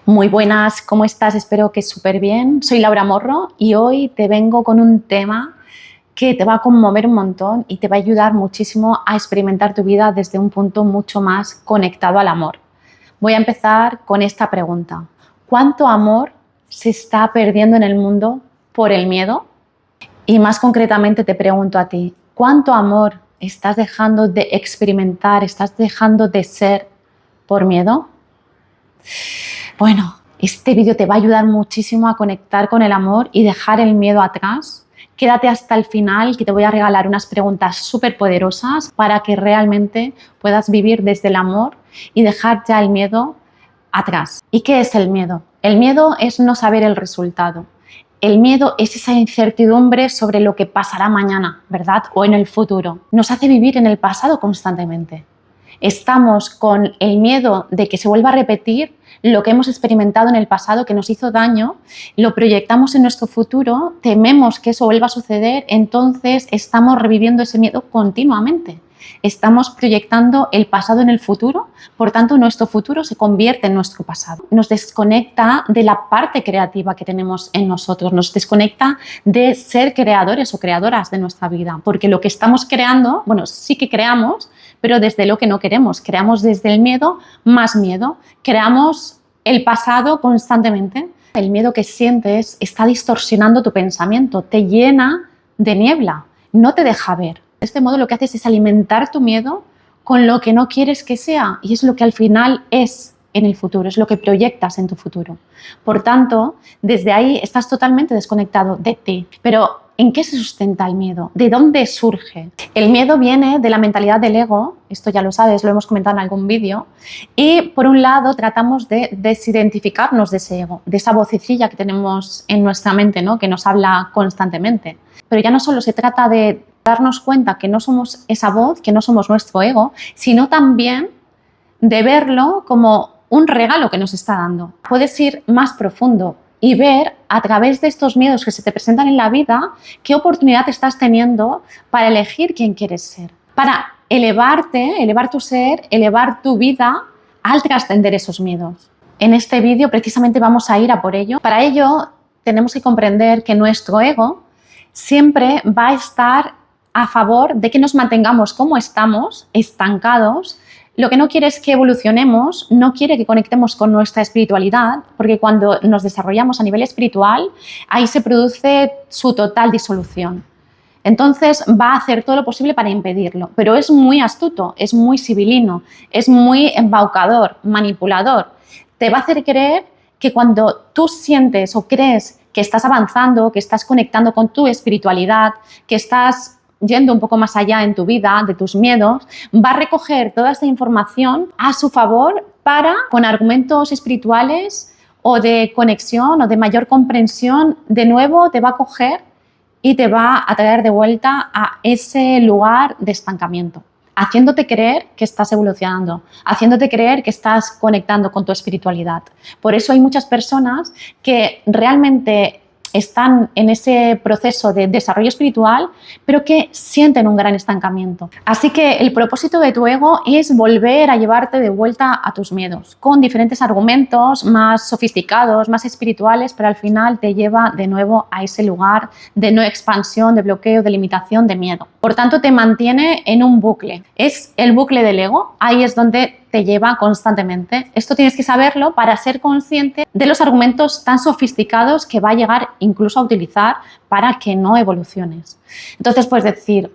Muy buenas, ¿cómo estás? Espero que súper bien. Soy Laura Morro y hoy te vengo con un tema que te va a conmover un montón y te va a ayudar muchísimo a experimentar tu vida desde un punto mucho más conectado al amor. Voy a empezar con esta pregunta. ¿Cuánto amor se está perdiendo en el mundo por el miedo? Y más concretamente te pregunto a ti, ¿cuánto amor estás dejando de experimentar, estás dejando de ser por miedo? Bueno, este vídeo te va a ayudar muchísimo a conectar con el amor y dejar el miedo atrás. Quédate hasta el final, que te voy a regalar unas preguntas súper poderosas para que realmente puedas vivir desde el amor y dejar ya el miedo atrás. ¿Y qué es el miedo? El miedo es no saber el resultado. El miedo es esa incertidumbre sobre lo que pasará mañana, ¿verdad? O en el futuro. Nos hace vivir en el pasado constantemente. Estamos con el miedo de que se vuelva a repetir lo que hemos experimentado en el pasado que nos hizo daño, lo proyectamos en nuestro futuro, tememos que eso vuelva a suceder, entonces estamos reviviendo ese miedo continuamente. Estamos proyectando el pasado en el futuro, por tanto nuestro futuro se convierte en nuestro pasado. Nos desconecta de la parte creativa que tenemos en nosotros, nos desconecta de ser creadores o creadoras de nuestra vida, porque lo que estamos creando, bueno, sí que creamos, pero desde lo que no queremos. Creamos desde el miedo más miedo, creamos el pasado constantemente. El miedo que sientes está distorsionando tu pensamiento, te llena de niebla, no te deja ver. De este modo lo que haces es alimentar tu miedo con lo que no quieres que sea y es lo que al final es en el futuro, es lo que proyectas en tu futuro. Por tanto, desde ahí estás totalmente desconectado de ti. Pero ¿en qué se sustenta el miedo? ¿De dónde surge? El miedo viene de la mentalidad del ego, esto ya lo sabes, lo hemos comentado en algún vídeo, y por un lado tratamos de desidentificarnos de ese ego, de esa vocecilla que tenemos en nuestra mente, ¿no? Que nos habla constantemente. Pero ya no solo se trata de darnos cuenta que no somos esa voz, que no somos nuestro ego, sino también de verlo como un regalo que nos está dando. Puedes ir más profundo y ver a través de estos miedos que se te presentan en la vida qué oportunidad estás teniendo para elegir quién quieres ser, para elevarte, elevar tu ser, elevar tu vida al trascender esos miedos. En este vídeo precisamente vamos a ir a por ello. Para ello tenemos que comprender que nuestro ego siempre va a estar a favor de que nos mantengamos como estamos, estancados. Lo que no quiere es que evolucionemos, no quiere que conectemos con nuestra espiritualidad, porque cuando nos desarrollamos a nivel espiritual, ahí se produce su total disolución. Entonces va a hacer todo lo posible para impedirlo, pero es muy astuto, es muy sibilino, es muy embaucador, manipulador. Te va a hacer creer que cuando tú sientes o crees que estás avanzando, que estás conectando con tu espiritualidad, que estás yendo un poco más allá en tu vida, de tus miedos, va a recoger toda esta información a su favor para, con argumentos espirituales o de conexión o de mayor comprensión, de nuevo te va a coger y te va a traer de vuelta a ese lugar de estancamiento, haciéndote creer que estás evolucionando, haciéndote creer que estás conectando con tu espiritualidad. Por eso hay muchas personas que realmente están en ese proceso de desarrollo espiritual, pero que sienten un gran estancamiento. Así que el propósito de tu ego es volver a llevarte de vuelta a tus miedos, con diferentes argumentos más sofisticados, más espirituales, pero al final te lleva de nuevo a ese lugar de no expansión, de bloqueo, de limitación, de miedo. Por tanto, te mantiene en un bucle. Es el bucle del ego, ahí es donde te lleva constantemente. Esto tienes que saberlo para ser consciente de los argumentos tan sofisticados que va a llegar incluso a utilizar para que no evoluciones. Entonces puedes decir,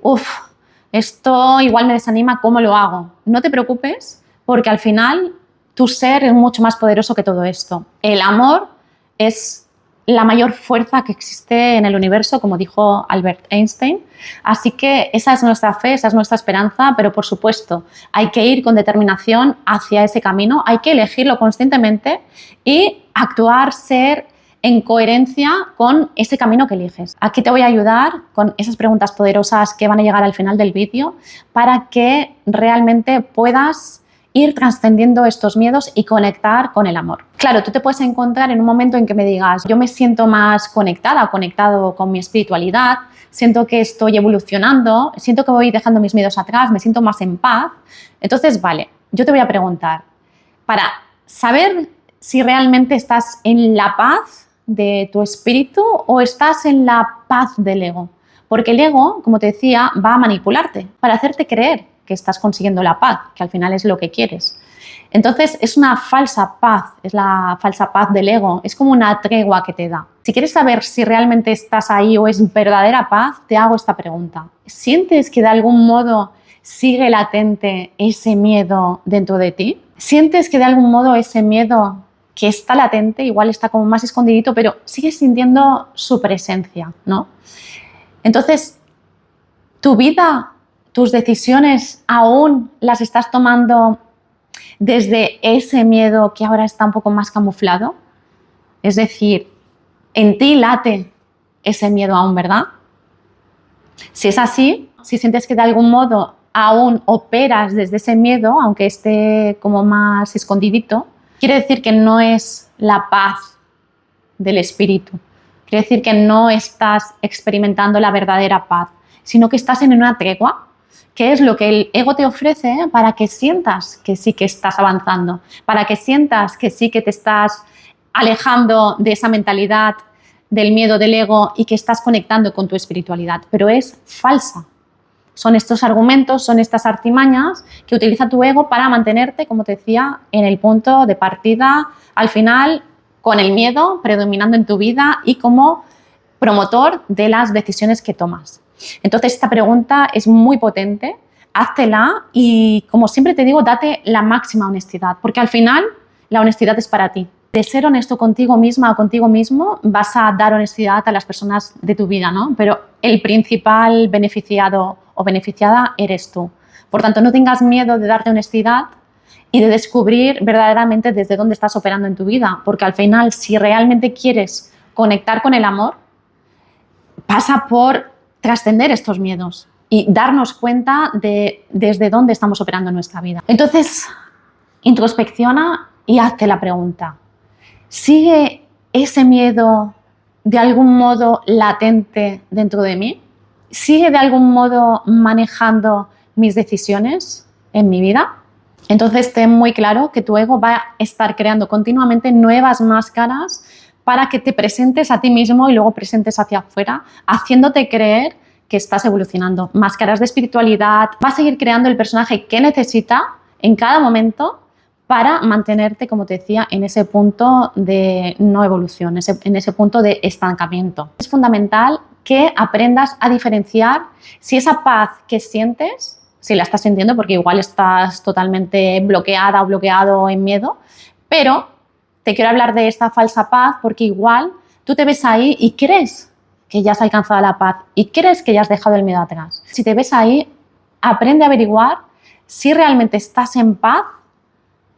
esto igual me desanima, ¿cómo lo hago? No te preocupes, porque al final tu ser es mucho más poderoso que todo esto. El amor es la mayor fuerza que existe en el universo, como dijo Albert Einstein. Así que esa es nuestra fe, esa es nuestra esperanza, pero por supuesto hay que ir con determinación hacia ese camino, hay que elegirlo conscientemente y actuar, ser en coherencia con ese camino que eliges. Aquí te voy a ayudar con esas preguntas poderosas que van a llegar al final del vídeo para que realmente puedas ir trascendiendo estos miedos y conectar con el amor. Claro, tú te puedes encontrar en un momento en que me digas, yo me siento más conectada o conectado con mi espiritualidad, siento que estoy evolucionando, siento que voy dejando mis miedos atrás, me siento más en paz. Entonces, vale, yo te voy a preguntar, para saber si realmente estás en la paz de tu espíritu o estás en la paz del ego. Porque el ego, como te decía, va a manipularte para hacerte creer que estás consiguiendo la paz, que al final es lo que quieres. Entonces es una falsa paz, es la falsa paz del ego, es como una tregua que te da. Si quieres saber si realmente estás ahí o es verdadera paz, te hago esta pregunta. ¿Sientes que de algún modo sigue latente ese miedo dentro de ti? ¿Sientes que de algún modo ese miedo que está latente, igual está como más escondidito, pero sigues sintiendo su presencia, ¿no? Entonces, tu vida, tus decisiones, aún las estás tomando desde ese miedo que ahora está un poco más camuflado. Es decir, en ti late ese miedo aún, ¿verdad? Si es así, si sientes que de algún modo aún operas desde ese miedo, aunque esté como más escondidito, quiere decir que no es la paz del espíritu. Quiere decir que no estás experimentando la verdadera paz, sino que estás en una tregua, que es lo que el ego te ofrece para que sientas que sí que estás avanzando, para que sientas que sí que te estás alejando de esa mentalidad del miedo del ego y que estás conectando con tu espiritualidad, pero es falsa. Son estos argumentos, son estas artimañas que utiliza tu ego para mantenerte, como te decía, en el punto de partida, al final, con el miedo predominando en tu vida y como promotor de las decisiones que tomas. Entonces, esta pregunta es muy potente, háztela y, como siempre te digo, date la máxima honestidad, porque al final la honestidad es para ti. De ser honesto contigo misma o contigo mismo, vas a dar honestidad a las personas de tu vida, ¿no? Pero el principal beneficiado o beneficiada eres tú. Por tanto, no tengas miedo de darte honestidad y de descubrir verdaderamente desde dónde estás operando en tu vida, porque al final, si realmente quieres conectar con el amor, pasa por trascender estos miedos y darnos cuenta de desde dónde estamos operando en nuestra vida. Entonces, introspecciona y hazte la pregunta. ¿Sigue ese miedo de algún modo latente dentro de mí? ¿Sigue de algún modo manejando mis decisiones en mi vida? Entonces, ten muy claro que tu ego va a estar creando continuamente nuevas máscaras para que te presentes a ti mismo y luego presentes hacia afuera, haciéndote creer que estás evolucionando. Máscaras de espiritualidad, va a seguir creando el personaje que necesita en cada momento para mantenerte, como te decía, en ese punto de no evolución, en ese punto de estancamiento. Es fundamental que aprendas a diferenciar si esa paz que sientes, si la estás sintiendo, porque igual estás totalmente bloqueada o bloqueado en miedo, pero te quiero hablar de esta falsa paz porque igual tú te ves ahí y crees que ya has alcanzado la paz y crees que ya has dejado el miedo atrás. Si te ves ahí, aprende a averiguar si realmente estás en paz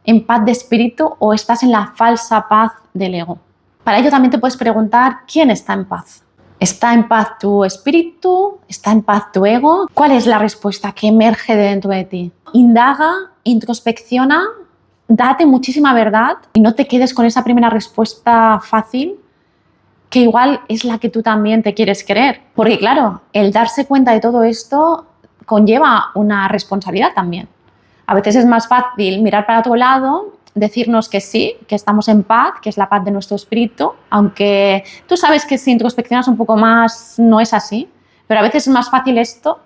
de espíritu o estás en la falsa paz del ego. Para ello también te puedes preguntar quién está en paz. ¿Está en paz tu espíritu? ¿Está en paz tu ego? ¿Cuál es la respuesta que emerge de dentro de ti? Indaga, introspecciona, date muchísima verdad y no te quedes con esa primera respuesta fácil que igual es la que tú también te quieres creer. Porque claro, el darse cuenta de todo esto conlleva una responsabilidad también. A veces es más fácil mirar para otro lado, decirnos que sí, que estamos en paz, que es la paz de nuestro espíritu, aunque tú sabes que si introspeccionas un poco más no es así, pero a veces es más fácil esto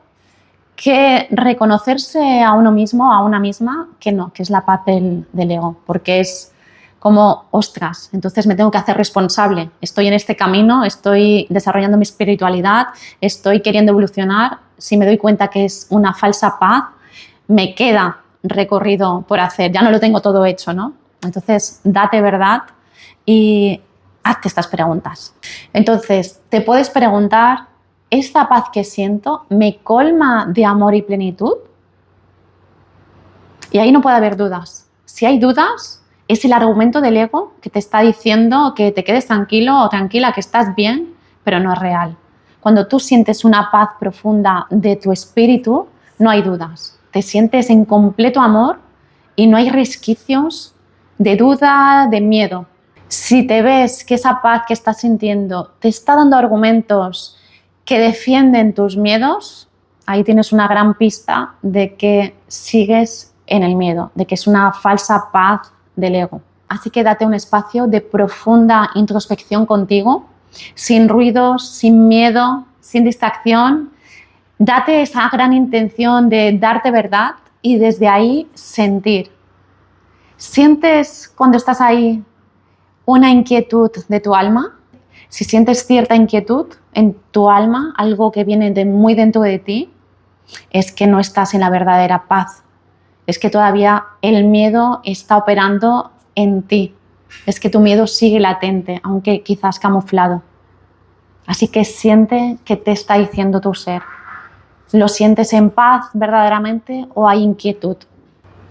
que reconocerse a uno mismo, a una misma, que no, que es la paz del ego, porque es como, ostras, entonces me tengo que hacer responsable, estoy en este camino, estoy desarrollando mi espiritualidad, estoy queriendo evolucionar, si me doy cuenta que es una falsa paz, me queda recorrido por hacer, ya no lo tengo todo hecho, ¿no? Entonces, date verdad y hazte estas preguntas. Entonces, te puedes preguntar, ¿esta paz que siento me colma de amor y plenitud? Y ahí no puede haber dudas. Si hay dudas, es el argumento del ego que te está diciendo que te quedes tranquilo o tranquila, que estás bien, pero no es real. Cuando tú sientes una paz profunda de tu espíritu, no hay dudas. Te sientes en completo amor y no hay resquicios de duda, de miedo. Si te ves que esa paz que estás sintiendo te está dando argumentos que defienden tus miedos, ahí tienes una gran pista de que sigues en el miedo, de que es una falsa paz del ego. así que date un espacio de profunda introspección contigo, sin ruidos, sin miedo, sin distracción. Date esa gran intención de darte verdad y desde ahí sentir. ¿Sientes cuando estás ahí una inquietud de tu alma? Si sientes cierta inquietud en tu alma, algo que viene de muy dentro de ti, es que no estás en la verdadera paz. Es que todavía el miedo está operando en ti. Es que tu miedo sigue latente, aunque quizás camuflado. Así que siente qué te está diciendo tu ser. ¿Lo sientes en paz verdaderamente o hay inquietud?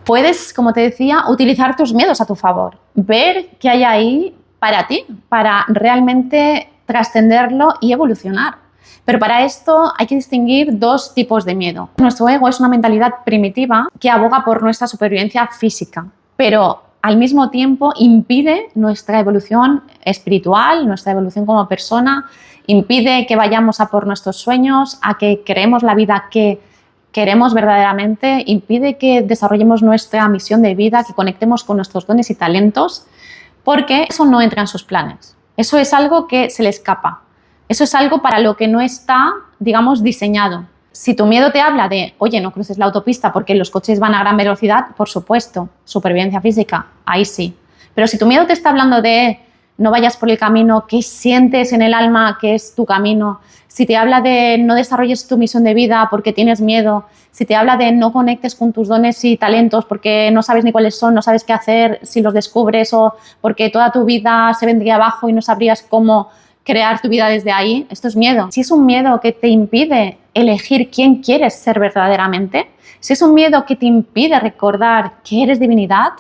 Puedes, como te decía, utilizar tus miedos a tu favor. Ver qué hay ahí para ti, para realmente trascenderlo y evolucionar. Pero para esto hay que distinguir dos tipos de miedo. Nuestro ego es una mentalidad primitiva que aboga por nuestra supervivencia física, pero al mismo tiempo impide nuestra evolución espiritual, nuestra evolución como persona, impide que vayamos a por nuestros sueños, a que creemos la vida que queremos verdaderamente, impide que desarrollemos nuestra misión de vida, que conectemos con nuestros dones y talentos, porque eso no entra en sus planes. Eso es algo que se le escapa. Eso es algo para lo que no está, digamos, diseñado. Si tu miedo te habla de, oye, no cruces la autopista porque los coches van a gran velocidad, por supuesto, supervivencia física, ahí sí. Pero si tu miedo te está hablando de no vayas por el camino que sientes en el alma que es tu camino, si te habla de no desarrolles tu misión de vida porque tienes miedo, si te habla de no conectes con tus dones y talentos porque no sabes ni cuáles son, no sabes qué hacer si los descubres o porque toda tu vida se vendría abajo y no sabrías cómo crear tu vida desde ahí, esto es miedo. Si es un miedo que te impide elegir quién quieres ser verdaderamente, si es un miedo que te impide recordar que eres divinidad,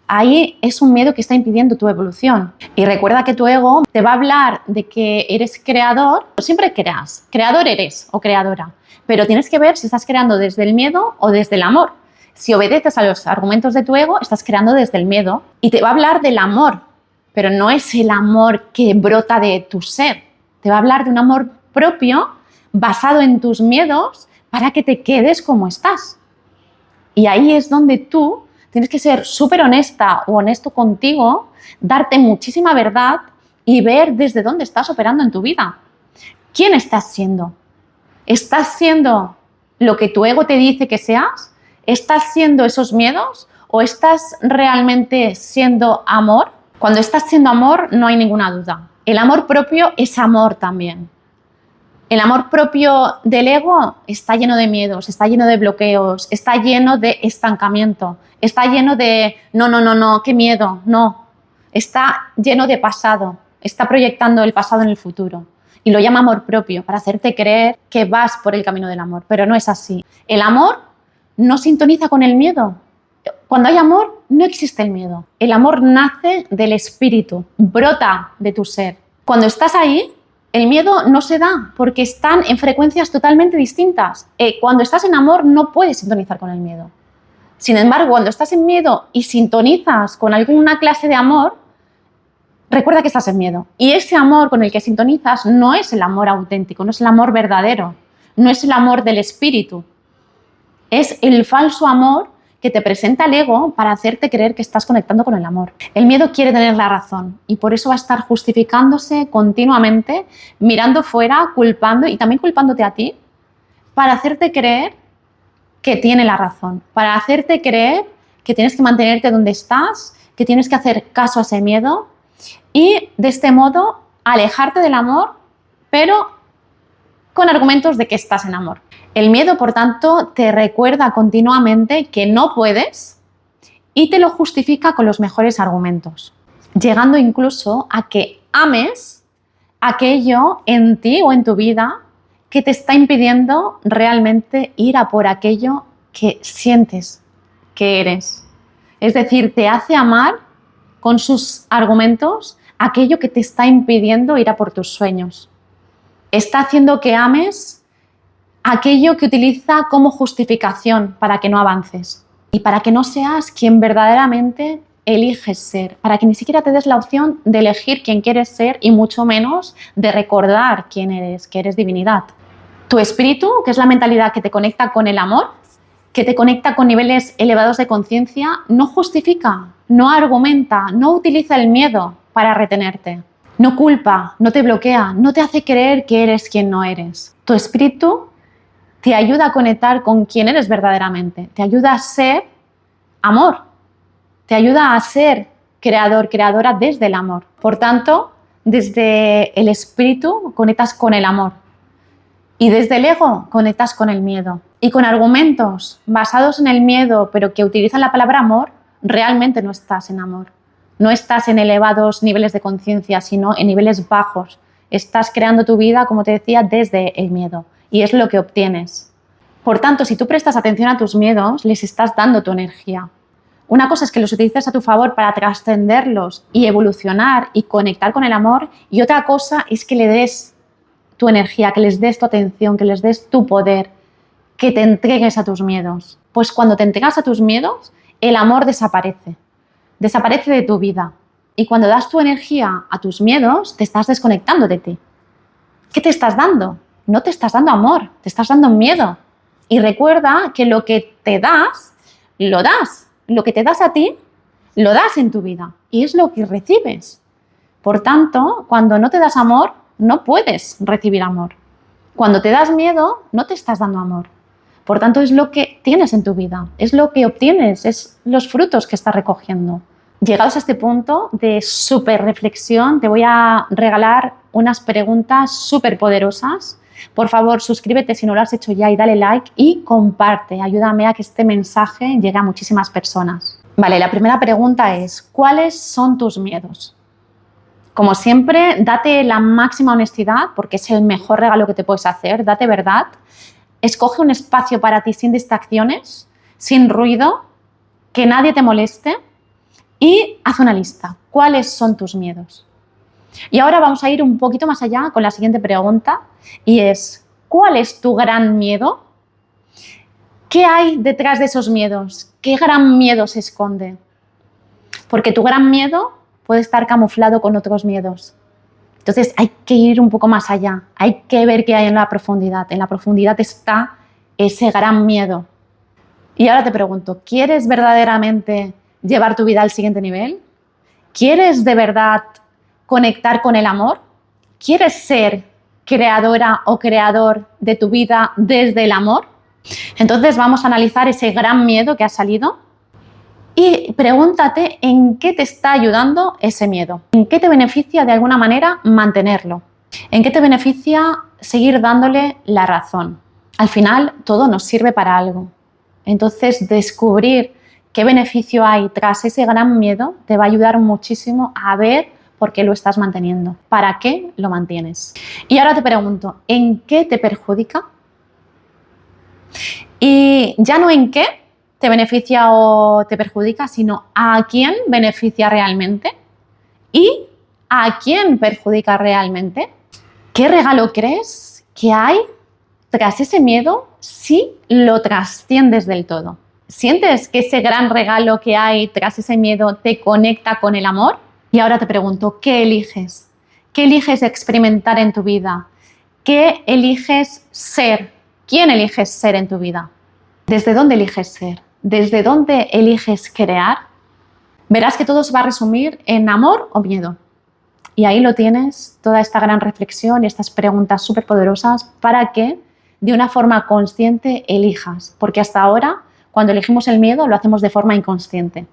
ahí es un miedo que está impidiendo tu evolución. Y recuerda que tu ego te va a hablar de que eres creador, siempre creas, creador eres o creadora, pero tienes que ver si estás creando desde el miedo o desde el amor. Si obedeces a los argumentos de tu ego, estás creando desde el miedo y te va a hablar del amor, pero no es el amor que brota de tu ser. Te va a hablar de un amor propio basado en tus miedos para que te quedes como estás. Y ahí es donde tú tienes que ser súper honesta o honesto contigo, darte muchísima verdad y ver desde dónde estás operando en tu vida. ¿Quién estás siendo? ¿Estás siendo lo que tu ego te dice que seas? ¿Estás siendo esos miedos? ¿O estás realmente siendo amor? Cuando estás siendo amor, no hay ninguna duda. El amor propio es amor también. El amor propio del ego está lleno de miedos, está lleno de bloqueos, está lleno de estancamiento, está lleno de no, qué miedo, no. Está lleno de pasado, está proyectando el pasado en el futuro. Y lo llama amor propio, para hacerte creer que vas por el camino del amor, pero no es así. El amor no sintoniza con el miedo. Cuando hay amor, no existe el miedo. El amor nace del espíritu, brota de tu ser. Cuando estás ahí, el miedo no se da porque están en frecuencias totalmente distintas. Cuando estás en amor, no puedes sintonizar con el miedo. Sin embargo, cuando estás en miedo y sintonizas con alguna clase de amor, recuerda que estás en miedo. Y ese amor con el que sintonizas no es el amor auténtico, no es el amor verdadero, no es el amor del espíritu. Es el falso amor que te presenta el ego para hacerte creer que estás conectando con el amor. El miedo quiere tener la razón y por eso va a estar justificándose continuamente, mirando fuera, culpando y también culpándote a ti para hacerte creer que tiene la razón, para hacerte creer que tienes que mantenerte donde estás, que tienes que hacer caso a ese miedo y de este modo alejarte del amor, pero con argumentos de que estás en amor. El miedo, por tanto, te recuerda continuamente que no puedes y te lo justifica con los mejores argumentos, llegando incluso a que ames aquello en ti o en tu vida que te está impidiendo realmente ir a por aquello que sientes que eres. Es decir, te hace amar con sus argumentos aquello que te está impidiendo ir a por tus sueños. Está haciendo que ames aquello que utiliza como justificación para que no avances y para que no seas quien verdaderamente eliges ser, para que ni siquiera te des la opción de elegir quién quieres ser y mucho menos de recordar quién eres, que eres divinidad. Tu espíritu, que es la mentalidad que te conecta con el amor, que te conecta con niveles elevados de conciencia, no justifica, no argumenta, no utiliza el miedo para retenerte. No culpa, no te bloquea, no te hace creer que eres quien no eres. Tu espíritu te ayuda a conectar con quien eres verdaderamente, te ayuda a ser amor, te ayuda a ser creador, creadora desde el amor. Por tanto, desde el espíritu conectas con el amor y desde el ego conectas con el miedo. Y con argumentos basados en el miedo, pero que utilizan la palabra amor, realmente no estás en amor. No estás en elevados niveles de conciencia, sino en niveles bajos. Estás creando tu vida, como te decía, desde el miedo. Y es lo que obtienes. Por tanto, si tú prestas atención a tus miedos, les estás dando tu energía. Una cosa es que los utilices a tu favor para trascenderlos y evolucionar y conectar con el amor. Y otra cosa es que le des tu energía, que les des tu atención, que les des tu poder, que te entregues a tus miedos. Pues cuando te entregas a tus miedos, el amor desaparece. Desaparece de tu vida. Y cuando das tu energía a tus miedos, te estás desconectando de ti. ¿Qué te estás dando? No te estás dando amor, te estás dando miedo. Y recuerda que lo que te das, lo das. Lo que te das a ti, lo das en tu vida. Y es lo que recibes. Por tanto, cuando no te das amor, no puedes recibir amor. Cuando te das miedo, no te estás dando amor. Por tanto, es lo que tienes en tu vida, es lo que obtienes, es los frutos que estás recogiendo. Llegados a este punto de súper reflexión, te voy a regalar unas preguntas súper poderosas. Por favor, suscríbete si no lo has hecho ya y dale like y comparte. Ayúdame a que este mensaje llegue a muchísimas personas. Vale, la primera pregunta es, ¿cuáles son tus miedos? Como siempre, date la máxima honestidad porque es el mejor regalo que te puedes hacer. Date verdad. Escoge un espacio para ti sin distracciones, sin ruido, que nadie te moleste y haz una lista. ¿Cuáles son tus miedos? Y ahora vamos a ir un poquito más allá con la siguiente pregunta y es, ¿cuál es tu gran miedo? ¿Qué hay detrás de esos miedos? ¿Qué gran miedo se esconde? Porque tu gran miedo puede estar camuflado con otros miedos. Entonces hay que ir un poco más allá, hay que ver qué hay en la profundidad. En la profundidad está ese gran miedo. Y ahora te pregunto, ¿quieres verdaderamente llevar tu vida al siguiente nivel? ¿Quieres de verdad conectar con el amor? ¿Quieres ser creadora o creador de tu vida desde el amor? Entonces vamos a analizar ese gran miedo que ha salido y pregúntate en qué te está ayudando ese miedo, en qué te beneficia de alguna manera mantenerlo, en qué te beneficia seguir dándole la razón. Al final todo nos sirve para algo. Entonces descubrir qué beneficio hay tras ese gran miedo te va a ayudar muchísimo a ver por qué lo estás manteniendo, para qué lo mantienes. Y ahora te pregunto, ¿en qué te perjudica? Y ya no en qué te beneficia o te perjudica, sino a quién beneficia realmente y a quién perjudica realmente. ¿Qué regalo crees que hay tras ese miedo si lo trasciendes del todo? ¿Sientes que ese gran regalo que hay tras ese miedo te conecta con el amor? Y ahora te pregunto, ¿qué eliges? ¿Qué eliges experimentar en tu vida? ¿Qué eliges ser? ¿Quién eliges ser en tu vida? ¿Desde dónde eliges ser? ¿Desde dónde eliges crear? Verás que todo se va a resumir en amor o miedo. Y ahí lo tienes, toda esta gran reflexión y estas preguntas súper poderosas para que de una forma consciente elijas. Porque hasta ahora, cuando elegimos el miedo, lo hacemos de forma inconsciente.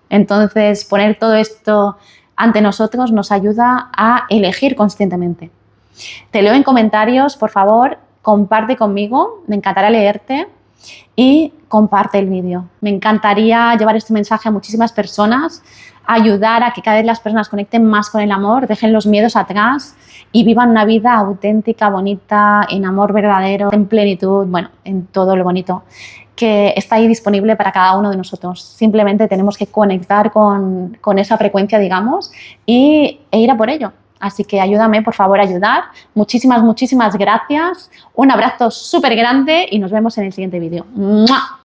Entonces, poner todo esto ante nosotros nos ayuda a elegir conscientemente. Te leo en comentarios, por favor, comparte conmigo, me encantará leerte y comparte el vídeo. Me encantaría llevar este mensaje a muchísimas personas, ayudar a que cada vez las personas conecten más con el amor, dejen los miedos atrás y vivan una vida auténtica, bonita, en amor verdadero, en plenitud, bueno, en todo lo bonito que está ahí disponible para cada uno de nosotros. Simplemente tenemos que conectar con esa frecuencia, digamos, e ir a por ello. Así que ayúdame, por favor, a ayudar. Muchísimas, muchísimas gracias. Un abrazo súper grande y nos vemos en el siguiente vídeo. ¡Mua!